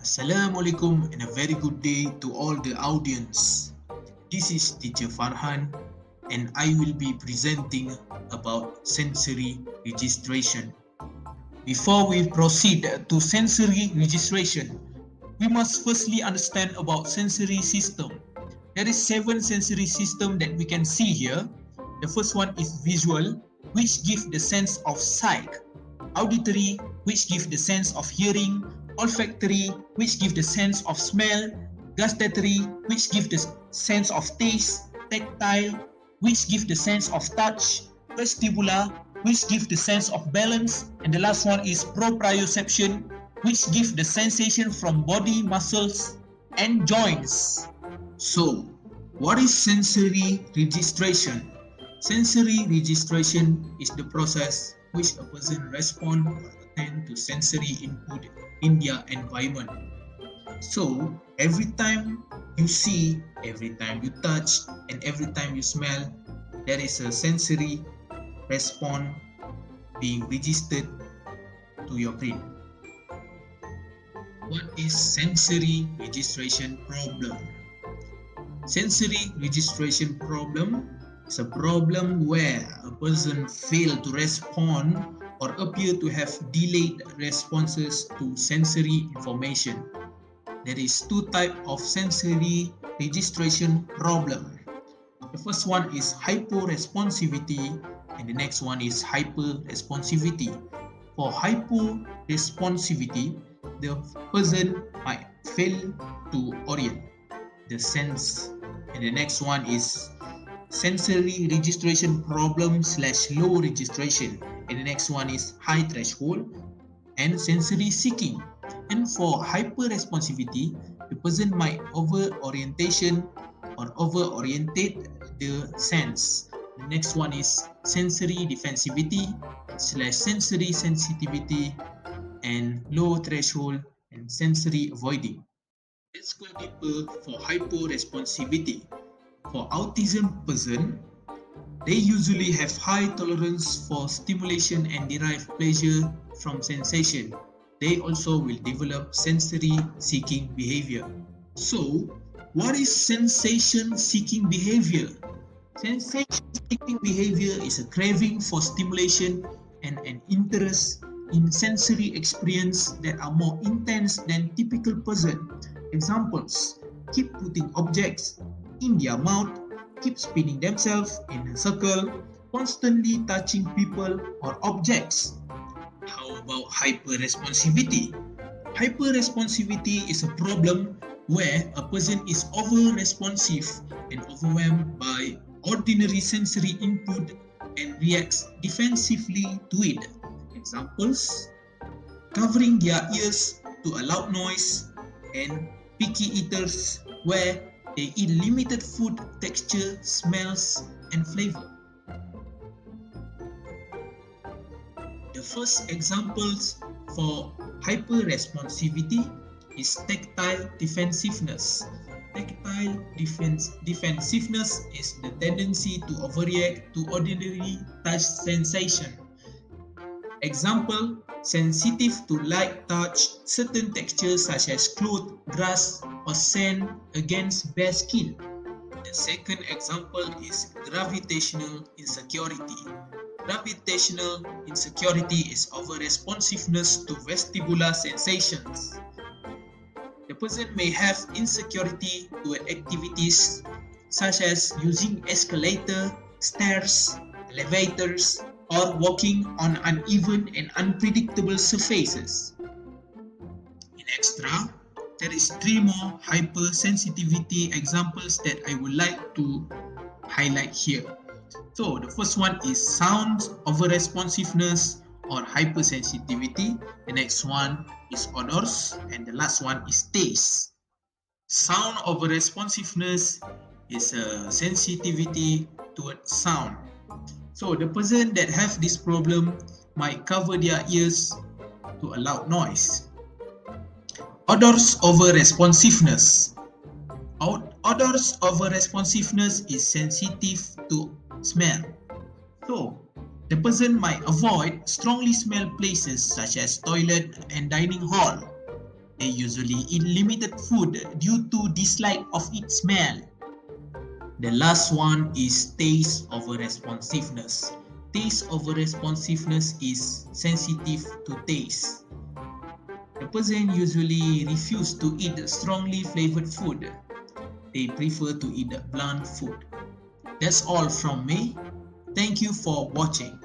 Assalamualaikum and a very good day to all the audience. This is Teacher Farhan and I will be presenting about sensory registration. Before we proceed to sensory registration, we must firstly understand about sensory system. There is 7 sensory system that we can see here. The first one is visual, which gives the sense of sight. Auditory, which gives the sense of hearing. Olfactory, which gives the sense of smell. Gustatory, which gives the sense of taste. Tactile, which gives the sense of touch. Vestibular, which gives the sense of balance. And the last one is proprioception, which gives the sensation from body, muscles, and joints. So, what is sensory registration? Sensory registration is the process which a person responds or attend to sensory input in their environment. So, every time you see, every time you touch, and every time you smell, there is a sensory response being registered to your brain. What is sensory registration problem? Sensory registration problem is a problem where a person fails to respond or appear to have delayed responses to sensory information. There is 2 types of sensory registration problem. The first one is hyporesponsivity and the next one is hyperresponsivity. For hyporesponsivity, the person might fail to orient the sense, and the next one is sensory registration problem / low registration, and the next one is high threshold and sensory seeking. And for hyperresponsivity, the person might over-orientation or over-orientate the sense. The next one is sensory defensivity / sensory sensitivity and low threshold and sensory avoiding. Let's go deeper for hyporesponsivity. For autism person, they usually have high tolerance for stimulation and derive pleasure from sensation. They also will develop sensory seeking behavior. So, what is sensation seeking behavior? Sensation seeking behavior is a craving for stimulation and an interest in sensory experience that are more intense than typical person. Examples: keep putting objects in their mouth, keep spinning themselves in a circle, constantly touching people or objects. How about hyperresponsivity? Hyperresponsivity is a problem where a person is over-responsive and overwhelmed by ordinary sensory input and reacts defensively to it. Examples: covering their ears to a loud noise, and picky eaters where they eat limited food texture, smells, and flavor. The first examples for hyperresponsivity is tactile defensiveness. Tactile defensiveness is the tendency to overreact to ordinary touch sensation. Example: sensitive to light touch, certain textures such as cloth, grass, or sand against bare skin. The second example is gravitational insecurity. Gravitational insecurity is over-responsiveness to vestibular sensations. The person may have insecurity to activities such as using escalator, stairs, elevators, or walking on uneven and unpredictable surfaces. In extra, there is 3 more hypersensitivity examples that I would like to highlight here. So the first one is sound over-responsiveness or hypersensitivity. The next one is odors, and the last one is taste. Sound over-responsiveness is a sensitivity towards sound. So the person that have this problem might cover their ears to a loud noise. Odors over responsiveness. Odors over responsiveness is sensitive to smell. So the person might avoid strongly smelled places such as toilet and dining hall. They usually eat limited food due to dislike of its smell. The last one is taste over responsiveness. Taste over responsiveness is sensitive to taste. The person usually refuses to eat strongly flavored food. They prefer to eat bland food. That's all from me. Thank you for watching.